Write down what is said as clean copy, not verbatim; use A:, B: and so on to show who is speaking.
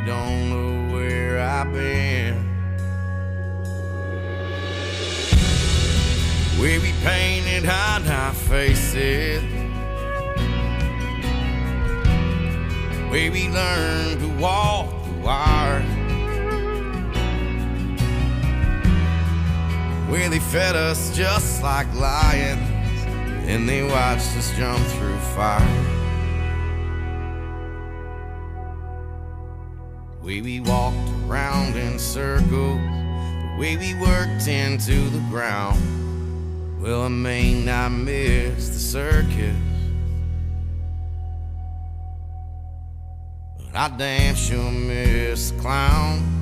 A: don't know where I've been. Where we painted on our faces, where we learned to walk the wire, where they fed us just like lions and they watched us jump through fire. The way we walked around in circles, the way we worked into the ground. Well, I may not miss the circus, but I damn sure miss the clown.